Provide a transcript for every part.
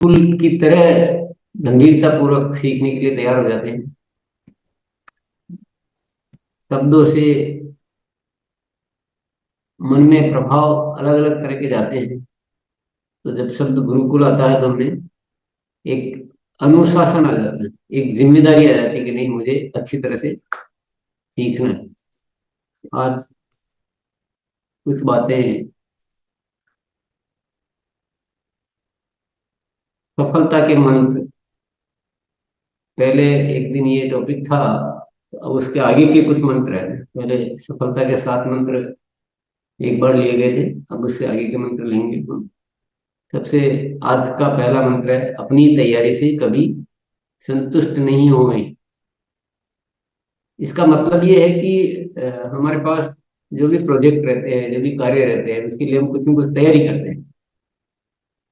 फूल की तरह गंभीरता पूर्वक सीखने के लिए तैयार हो जाते हैं। शब्दों से मन में प्रभाव अलग अलग तरह के जाते हैं। तो जब शब्द गुरुकुल आता है तो हमें एक अनुशासन आ जाता है, एक जिम्मेदारी आ जाती है कि नहीं, मुझे अच्छी तरह से सीखना है। आज कुछ बातें, सफलता के मंत्र, पहले एक दिन ये टॉपिक था, तो अब उसके आगे के कुछ मंत्र हैं। पहले सफलता के 7 मंत्र एक बार लिए गए थे, अब उससे आगे के मंत्र लेंगे हम। सबसे आज का पहला मंत्र है, अपनी तैयारी से कभी संतुष्ट नहीं हो गई। इसका मतलब ये है कि हमारे पास जो भी प्रोजेक्ट रहते हैं, जो भी कार्य रहते हैं, उसके लिए हम कुछ न कुछ तैयारी करते हैं।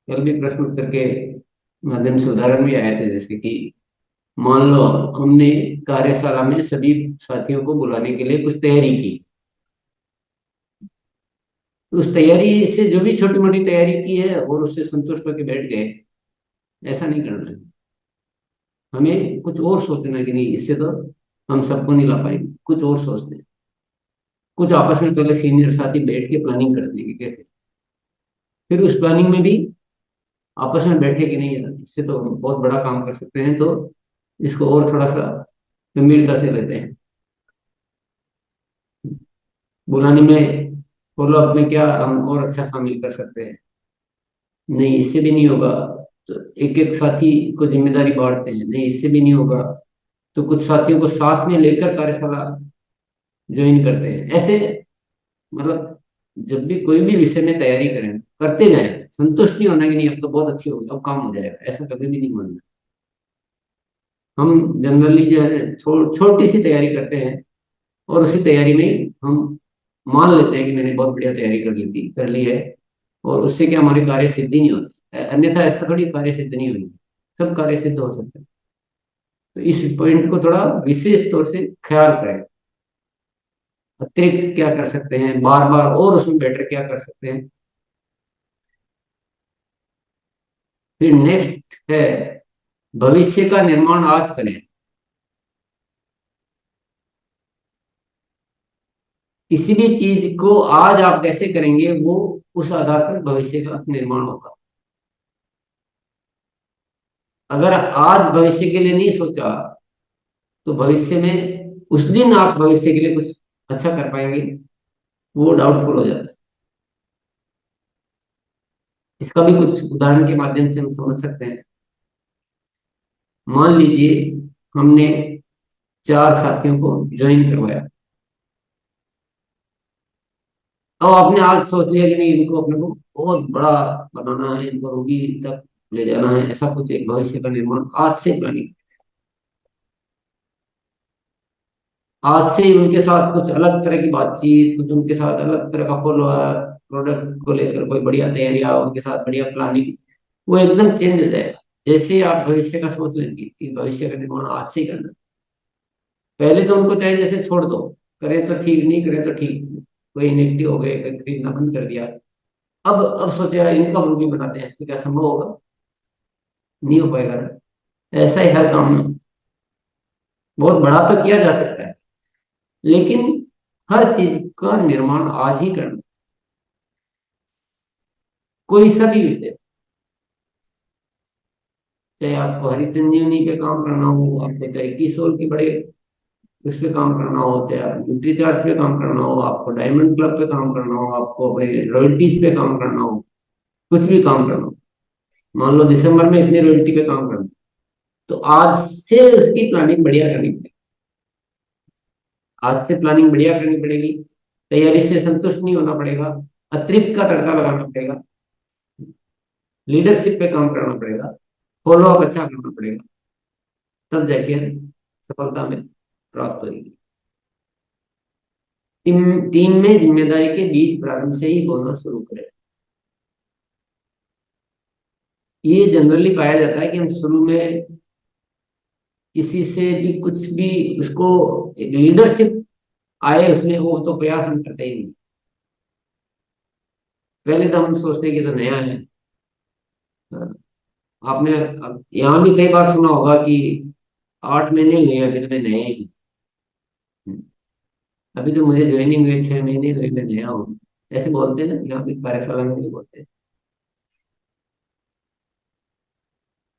कल भी प्रश्न उत्तर के माध्यम से उदाहरण भी आए थे, जैसे कि मान लो हमने कार्यशाला में सभी साथियों को बुलाने के लिए कुछ तैयारी की। तो उस तैयारी से जो भी छोटी मोटी तैयारी की है और उससे संतुष्ट होकर बैठ गए, ऐसा नहीं करना है। हमें कुछ और सोचना है कि नहीं, इससे तो हम सबको नहीं ला पाएंगे, कुछ और सोचते हैं। कुछ आपस में पहले सीनियर साथी बैठ के प्लानिंग करते हैं कि कैसे, फिर उस प्लानिंग में भी आपस में बैठे कि नहीं यार, इससे तो हम बहुत बड़ा काम कर सकते हैं, तो इसको और थोड़ा सा गंभीरता से लेते हैं। बुलाने में फॉलो अप में क्या हम और अच्छा शामिल कर सकते हैं, नहीं इससे भी नहीं होगा, तो एक एक साथी को जिम्मेदारी बांटते हैं, नहीं इससे भी नहीं होगा, तो कुछ साथियों को साथ में लेकर कार्यशाला ज्वाइन करते हैं। ऐसे मतलब जब भी कोई भी विषय में तैयारी करें, करते जाएं। संतुष्ट नहीं होना कि नहीं अब तो बहुत अच्छी होगी, अब काम हो जाएगा, ऐसा कभी भी नहीं मानना। हम जनरली जो है छोटी सी तैयारी करते हैं, और उसी तैयारी में हम मान लेते हैं कि मैंने बहुत बढ़िया तैयारी कर ली है, और उससे क्या हमारी कार्य सिद्धि नहीं होती। अन्यथा ऐसा थोड़ी कार्य सिद्ध नहीं हुई, सब कार्य सिद्ध हो सकते हैं। तो इस पॉइंट को थोड़ा विशेष तौर से ख्याल करें। अतिरिक्त क्या कर सकते हैं, बार बार और उसमें बेटर क्या कर सकते हैं। फिर नेक्स्ट है, भविष्य का निर्माण आज करें। किसी भी चीज को आज आप कैसे करेंगे, वो उस आधार पर भविष्य का निर्माण होगा। अगर आज भविष्य के लिए नहीं सोचा, तो भविष्य में उस दिन आप भविष्य के लिए कुछ अच्छा कर पाएंगे, वो डाउटफुल हो जाता है। इसका भी कुछ उदाहरण के माध्यम से हम समझ सकते हैं। मान लीजिए हमने 4 साथियों को ज्वाइन करवाया। अब आपने आज सोच लिया कि नहीं, इनको अपने को बहुत बड़ा बनाना है, इनको रोगी तक ले जाना है, ऐसा कुछ एक भविष्य का निर्माण आज से प्लानिंग। आज से ही उनके साथ कुछ अलग तरह की बातचीत, कुछ उनके साथ अलग तरह का फॉलो, प्रोडक्ट को लेकर कोई बढ़िया तैयारियां, उनके साथ बढ़िया प्लानिंग, वो एकदम चेंज हो जाएगा। जैसे ही आप भविष्य का सोच लेंगे कि भविष्य का निर्माण आज से ही करना है, पहले तो उनको चाहे जैसे छोड़ दो, करे तो ठीक, नहीं करे तो ठीक, कोई नेगेटिव हो गए, कोई खरीदना बंद कर दिया। अब सोचे यार इनका ग्रुप ही बनाते हैं, तो क्या संभव होगा? नहीं हो पाएगा ना। ऐसा ही हर काम में बहुत बड़ा तो किया जा सकता है, लेकिन हर चीज का निर्माण आज ही करना। कोई सा भी विषय, चाहे आपको हरी संजीवनी पे काम करना हो, आपको चाहे किशोर की बड़े उस पे काम करना हो, चाहे आप न्यूट्री चार्ट पे काम करना हो, आपको डायमंड क्लब पे काम करना हो, आपको अपने रॉयल्टीज पे काम करना हो, कुछ भी काम करना हो। मान लो दिसंबर में इतनी रॉयल्टी पे काम करना, तो आज से उसकी प्लानिंग बढ़िया करनी पड़ेगी। आज से प्लानिंग बढ़िया करनी पड़ेगी। तैयारी से संतुष्ट नहीं होना पड़ेगा, अतिरिक्त का तड़का लगाना पड़ेगा, लीडरशिप पे काम करना पड़ेगा, फॉलो अप अच्छा करना पड़ेगा, तब जाके सफलता में प्राप्त होगी। टीम में जिम्मेदारी के बीज प्रारंभ से ही बोलना शुरू करें। ये जनरली पाया जाता है कि हम शुरू में किसी से भी कुछ भी उसको लीडरशिप आए उसमें, वो तो प्रयास हम करते ही नहीं। पहले तो हम सोचते हैं कि तो नया है, आपने यहाँ भी कई बार सुना होगा कि 8 महीने हुए अभी तो मैं नया ही हूँ। अभी तो मुझे ज्वाइनिंग हुए 6 महीने हुए, मैं नया हूँ। ऐसे बोलते हैं ना, यहाँ भी कार्यशाला में भी बोलते हैं।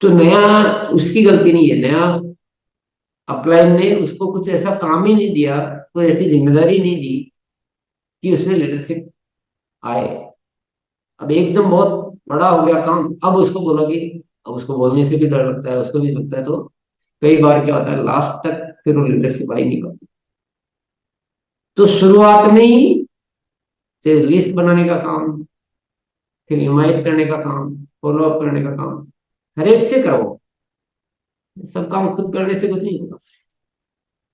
तो नया उसकी गलती नहीं है। नया अपलाइन ने उसको कुछ ऐसा काम ही नहीं दिया, कोई ऐसी जिम्मेदारी नहीं दी कि उसमें लीडरशिप आए। अब एकदम बहुत बड़ा हो गया काम, अब उसको बोलोगे, अब उसको बोलने से भी डर लगता है, उसको भी लगता है। तो कई बार क्या होता है, लास्ट तक फिर वो लीडरशिप आई नहीं पाती। तो शुरुआत में ही से लिस्ट बनाने का काम, फिर इनवाइट करने का काम, फॉलो अप करने का काम, हर एक से करो। सब काम खुद करने से कुछ नहीं होगा।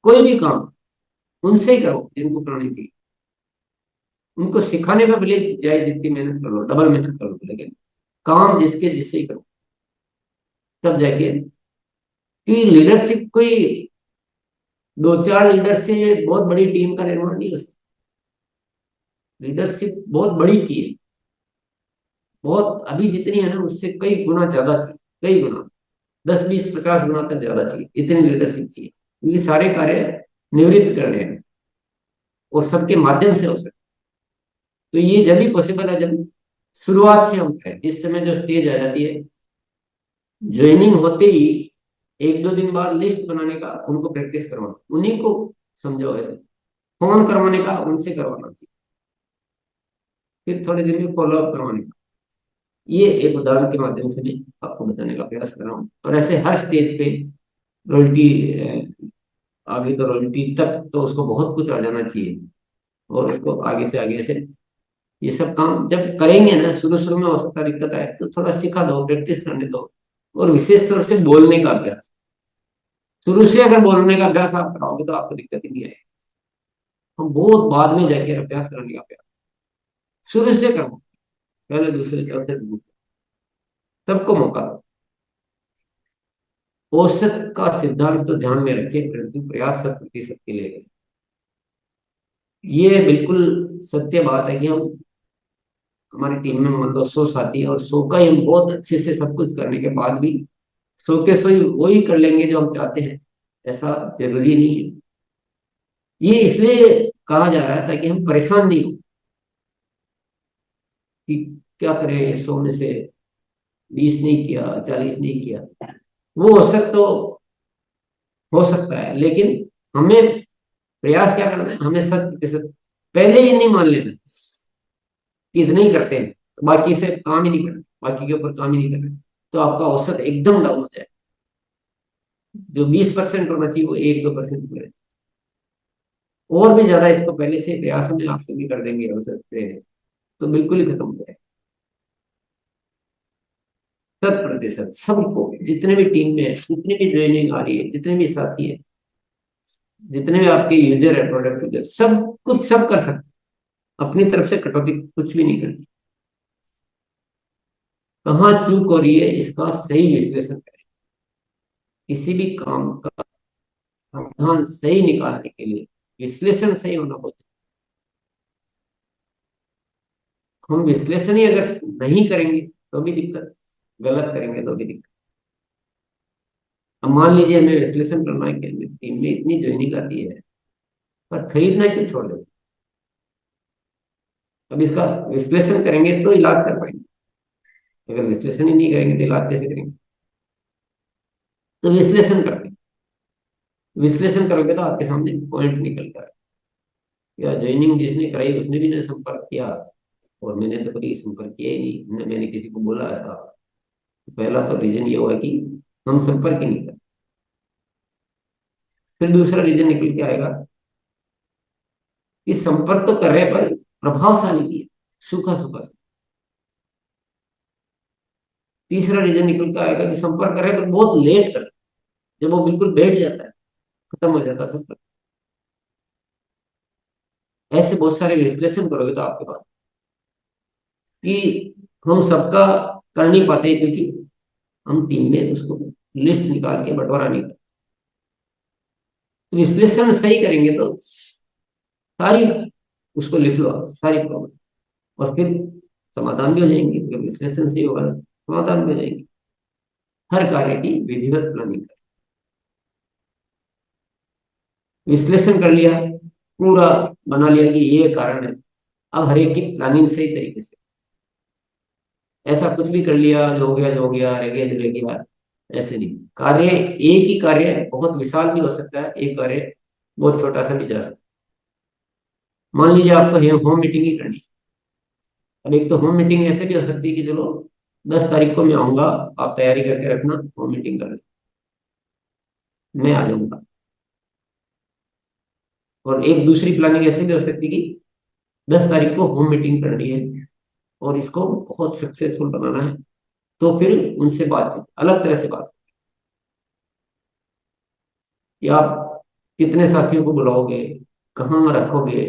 कोई भी काम उनसे ही करो जिनको करनी चाहिए। उनको सिखाने में भले चाहे जितनी मेहनत कर लो, डबल मेहनत कर लो, लेकिन काम जिसके जिससे ही करो, तब जाके। कि लीडरशिप कोई दो चार लीडर से बहुत बड़ी टीम का निर्माण नहीं हो सकता। लीडरशिप बहुत बड़ी चीज है। बहुत अभी जितनी है ना, उससे कई गुना ज्यादा चाहिए। कई गुना, 10 20 50 गुना तक ज्यादा चाहिए, इतनी लीडरशिप चाहिए, क्योंकि सारे कार्य निवृत्त करने हैं और सबके माध्यम से हो सकते। तो ये जब भी पॉसिबल है, जब शुरुआत से हम करें। जिस समय जो स्टेज आ जाती है, ज्वाइनिंग होते ही 1 2 दिन बाद लिस्ट बनाने का उनको प्रैक्टिस करवाना, उन्हीं को समझो। ऐसे फोन करवाने का उनसे करवाना चाहिए, फिर थोड़े दिन में फॉलो अप करवाने का। ये एक उदाहरण के माध्यम से मैं आपको बताने का प्रयास कर रहा हूँ। और ऐसे हर स्टेज पे रॉयल्टी, आगे तो रॉयल्टी तक तो उसको बहुत कुछ आ जाना चाहिए। और उसको आगे से आगे से ये सब काम जब करेंगे ना, शुरू शुरू में हो सकता है दिक्कत आए, तो थोड़ा सिखा दो, प्रैक्टिस करने दो। और विशेष तौर से बोलने का अभ्यास, शुरू से अगर बोलने का अभ्यास आप कराओगे तो आपको दिक्कत ही नहीं आएगी। हम बहुत बाद में जाके अभ्यास करने का अभ्यास शुरू से करो, पहले दूसरे चौथे दूसरे, सबको मौका दो। औसत का सिद्धांत तो ध्यान में रखें, परंतु प्रयास 100% के लिए करें। ये बिल्कुल सत्य बात है कि हम, हमारी टीम में मान लो 100 साथी है, और 100 का ही हम बहुत अच्छे से सब कुछ करने के बाद भी 100 के 100 ही वही कर लेंगे जो हम चाहते हैं, ऐसा जरूरी नहीं है। ये इसलिए कहा जा रहा है ताकि हम परेशान नहीं हो कि क्या करें, 100 में से 20 नहीं किया, 40 नहीं किया। वो औसत तो हो सकता है, लेकिन हमें प्रयास क्या करना है, हमें 100% पहले ही नहीं मान लेना कि इतने ही करते हैं तो बाकी से काम ही नहीं करना, बाकी के ऊपर काम ही नहीं करना। तो आपका औसत एकदम डाउन हो जाए। जो 20% होना चाहिए वो 1 2% हो। और भी ज्यादा इसको पहले से प्रयासों में आप भी कर देंगे हो सकते हैं, तो बिल्कुल ही खत्म हो जाए। 100% सबको, जितने भी टीम में है, जितनी भी ज्वाइनिंग आ रही है, जितने भी साथी है, जितने भी आपके यूजर है, प्रोडक्ट यूजर, सब कुछ सब कर सकते हैं। अपनी तरफ से कटौती कुछ भी नहीं करनी। कहाँ चूक हो रही है इसका सही विश्लेषण करें। किसी भी काम का समाधान सही निकालने के लिए विश्लेषण सही होना बहुत। हम विश्लेषण ही अगर नहीं करेंगे तो भी दिक्कत, गलत करेंगे तो भी दिक्कत। अब मान लीजिए हमें विश्लेषण करना है कि टीम में इतनी ज्वाइनिंग आती है, पर खरीदना क्यों छोड़ दें। अब इसका विश्लेषण करेंगे तो इलाज कर पाएंगे। अगर विश्लेषण ही नहीं करेंगे तो इलाज कैसे करेंगे। तो विश्लेषण करते, विश्लेषण करोगे तो आपके सामने पॉइंट निकलता है। या ज्वाइनिंग जिसने कराई उसने भी ना संपर्क किया, और मैंने तो कभी संपर्क किया ही नहीं, न मैंने किसी को बोला ऐसा। पहला तो रीजन ये हुआ कि हम संपर्क ही नहीं करते। फिर दूसरा रीजन निकल के आएगा कि संपर्क तो कर रहे हैं, पर प्रभावशाली नहीं है, सूखा सूखा सा। तीसरा रीजन निकल के आएगा कि संपर्क कर रहे हैं पर बहुत लेट कर रहे हैं। जब वो बिल्कुल बैठ जाता है, खत्म हो जाता है संपर्क। ऐसे बहुत सारे विश्लेषण करोगे तो आपके पास कि हम सबका कर नहीं पाते, क्योंकि हम टीम में उसको लिस्ट निकाल के बंटवारा नहीं करते। तो विश्लेषण सही करेंगे तो सारी, उसको लिख लो आप, सारी प्रॉब्लम, और फिर समाधान भी हो जाएंगे। अगर विश्लेषण सही होगा तो समाधान भी हो जाएंगे। हर कार्य की विधिवत प्लानिंग करें। विश्लेषण कर लिया, पूरा बना लिया कि ये कारण है। अब हर एक की प्लानिंग सही तरीके से, ऐसा कुछ भी कर लिया जो हो गया जो हो गया, रह गया जो रह गया, ऐसे नहीं। कार्य, एक ही कार्य बहुत विशाल भी हो सकता है, एक कार्य बहुत छोटा सा भी जा सकता है। मान लीजिए आपको होम मीटिंग ही करनी है। अब एक तो होम मीटिंग ऐसे भी हो सकती है कि चलो 10 तारीख को मैं आऊंगा, आप तैयारी करके रखना, होम मीटिंग कर मैं आ जाऊंगा। और एक दूसरी प्लानिंग ऐसे भी हो सकती है कि 10 तारीख को होम मीटिंग करनी है और इसको बहुत सक्सेसफुल बनाना है, तो फिर उनसे बातचीत अलग तरह से बात, कि आप कितने साथियों को बुलाओगे, कहाँ रखोगे,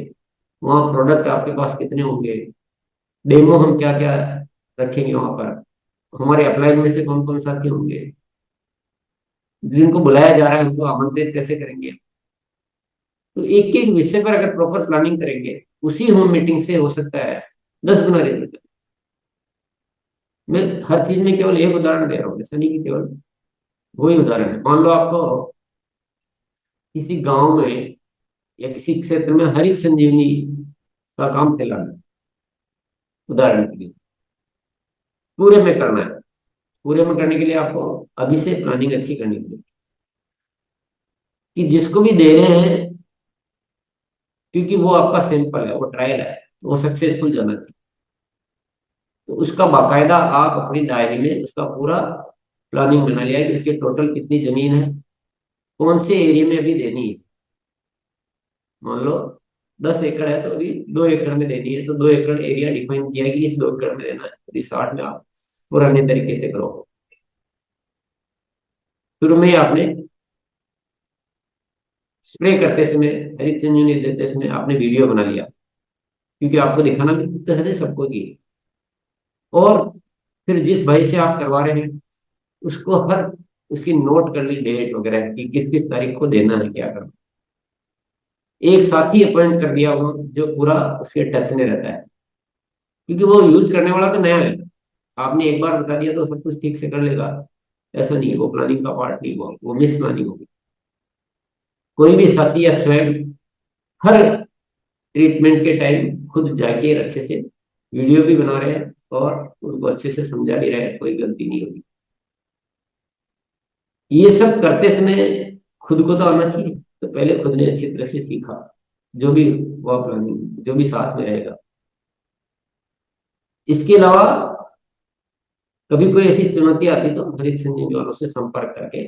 वहाँ प्रोडक्ट आपके पास कितने होंगे, डेमो हम क्या क्या रखेंगे वहां पर, हमारे अपलाइन में से कौन कौन साथी होंगे, जिनको बुलाया जा रहा है उनको आमंत्रित कैसे करेंगे। तो एक एक विषय पर अगर प्रॉपर प्लानिंग करेंगे, उसी होम मीटिंग से हो सकता है 10 गुना रिजल्ट। मैं हर चीज में केवल एक उदाहरण दे रहा हूँ, ऐसा नहीं कि केवल वही उदाहरण है। मान लो आपको किसी गांव में या किसी क्षेत्र में हरित संजीवनी का काम चलाना है, उदाहरण के लिए पूरे में करना है। पूरे में करने के लिए आपको अभी से प्लानिंग अच्छी करनी पड़ेगी, कि जिसको भी दे रहे हैं, क्योंकि वो आपका सैंपल है, वो ट्रायल है, वो सक्सेसफुल जाना चाहिए। तो उसका बाकायदा आप अपनी डायरी में उसका पूरा प्लानिंग बना लिया है कि उसकी टोटल कितनी जमीन है, कौन से एरिया में अभी देनी है। मान लो 10 एकड़ है तो अभी 2 एकड़ में देनी है, तो 2 एकड़ एरिया डिफाइन किया है कि इस 2 एकड़ में देना है, तो इस 8 में आप पुराने तरीके से करो। शुरू में ही आपने स्प्रे करते समय, हरित संजीवनी देते समय आपने वीडियो बना लिया, क्योंकि आपको दिखाना भी तो है ना सबको की। और फिर जिस भाई से आप करवा रहे हैं उसको हर उसकी नोट कर ली डेट वगैरह कि किस किस तारीख को देना है, क्या करना। एक साथी अपॉइंट कर दिया हो जो पूरा उसके टच में रहता है, क्योंकि वो यूज करने वाला तो नया है। आपने एक बार बता दिया तो सब कुछ ठीक से कर लेगा, ऐसा नहीं है। वो प्लानिंग का पार्ट नहीं, वो मिस प्लानिंग होगी। कोई भी साथी या स्वयं हर ट्रीटमेंट के टाइम खुद जाके अच्छे से वीडियो भी बना रहे हैं और उनको अच्छे से समझा भी रहे हैं, कोई गलती नहीं होगी। ये सब करते समय खुद को तो आना चाहिए, तो पहले खुद ने अच्छी तरह से सीखा, जो भी हुआ प्लानिंग, जो भी साथ में रहेगा। इसके अलावा कभी कोई ऐसी चुनौती आती तो हरित संजीवनी वालों से संपर्क करके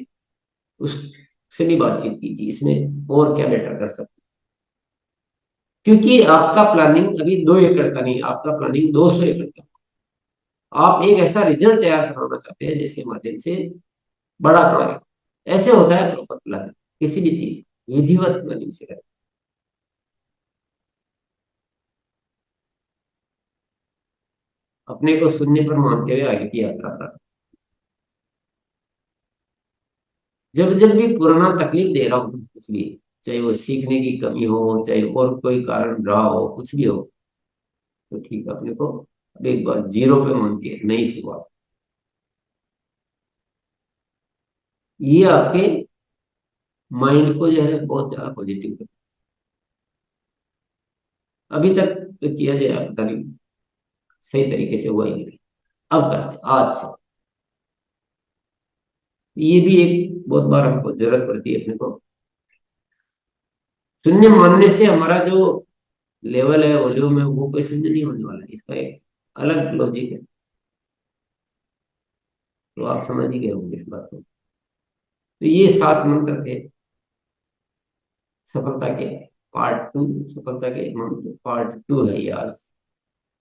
उससे भी बातचीत कीजिए, इसमें और क्या बेटर कर सकते। क्योंकि आपका प्लानिंग अभी 2 एकड़ का नहीं, आपका प्लानिंग 200 एकड़ का। आप एक ऐसा रिजल्ट तैयार करना चाहते हैं जिसके माध्यम से बड़ा कार्य, ऐसे होता है प्रॉपर प्लानिंग। किसी भी चीज विधिवत प्लानिंग से करें। अपने को शून्य पर मानते हुए आगे की यात्रा कर। जब जब भी पुराना तकलीफ दे रहा हूँ कुछ भी, चाहे वो सीखने की कमी हो, चाहे और कोई कारण रहा हो, कुछ भी हो, तो ठीक है, अपने को अब एक बार जीरो पे मान के नई शुरुआत। ये आपके माइंड को जो है बहुत ज्यादा पॉजिटिव कर। अभी तक तो किया जाए पता नहीं, सही तरीके से हुआ ही नहीं। अब करते आज से। ये भी एक बहुत बार हमको जरूरत पड़ती है अपने को। शून्य मानने से हमारा जो लेवल है, वॉल्यूम है, वो कोई शून्य नहीं होने वाला है। इसका एक अलग लॉजिक है। तो आप समझ ही गए होंगे इस बात को। तो ये 7 मंत्र थे सफलता के। पार्ट 2, सफलता के मंत्र पार्ट 2 है ये आज।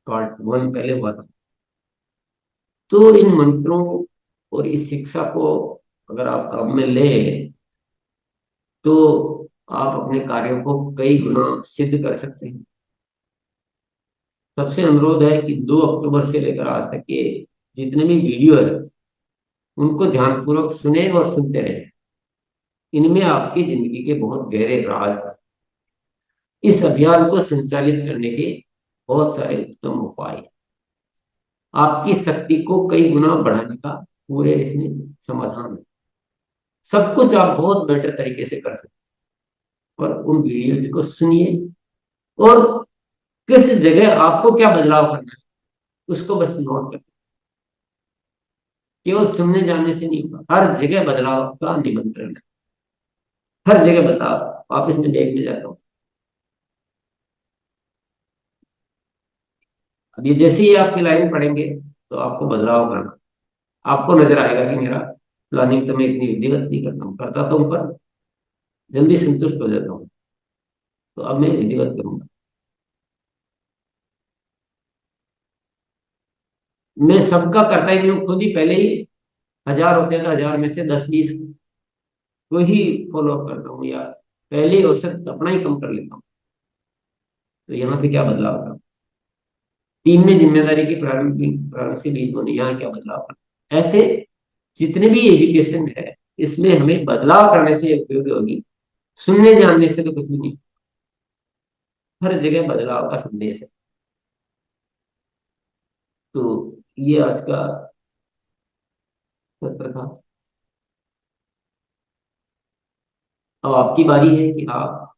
पार्ट 1 पहले हुआ था। तो इन मंत्रों और इस शिक्षा को अगर आप काम में ले, तो आप अपने कार्यों को कई गुना सिद्ध कर सकते हैं। सबसे अनुरोध है कि 2 अक्टूबर से लेकर आज तक के जितने भी वीडियो है उनको ध्यानपूर्वक सुने और सुनते रहे। इनमें आपकी जिंदगी के बहुत गहरे राज हैं। इस अभियान को संचालित करने के बहुत सारे उत्तम उपाय हैं। आपकी शक्ति को कई गुना बढ़ाने का पूरे इसमें समाधान है। सब कुछ आप बहुत बेटर तरीके से कर सकते हैं। और उन वीडियोज को सुनिए, और किस जगह आपको क्या बदलाव करना है उसको बस नोट करें। केवल सुनने जाने से नहीं होगा, हर जगह बदलाव का निमंत्रण है। हर जगह बदलाव। वापस मैं देखने जाता हूँ, अब ये जैसे ही आपकी लाइन पढ़ेंगे तो आपको बदलाव करना, आपको नजर आएगा कि मेरा प्लानिंग तो मैं इतनी विधिवत नहीं करता हूँ, करता तो हूँ पर जल्दी संतुष्ट हो जाता हूँ। तो अब मैं विधिवत करूंगा। मैं सबका करता ही नहीं हूँ, खुद ही पहले ही 1000 होते हैं तो 1000 में से 10-20 को ही फॉलो अप करता हूँ, या पहले ही औसत अपना ही कम कर लेता हूँ। तो यहाँ पे क्या बदलाव था? टीम में जिम्मेदारी की प्रारंभ से बीच होने, यहाँ क्या बदलाव था? ऐसे जितने भी एजुकेशन है, इसमें हमें बदलाव करने से उपयोगी होगी, सुनने जानने से तो कुछ भी नहीं। हर जगह बदलाव का संदेश है। तो ये आज का सत्र था। अब आपकी बारी है कि आप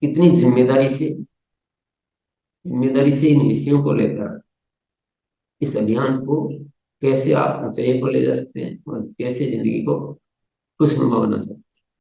कितनी जिम्मेदारी से इन विषयों को लेकर इस अभियान को कैसे आप ऊंचाई पर ले जा सकते हैं और कैसे जिंदगी को खुशनुमा बना सकते हैं।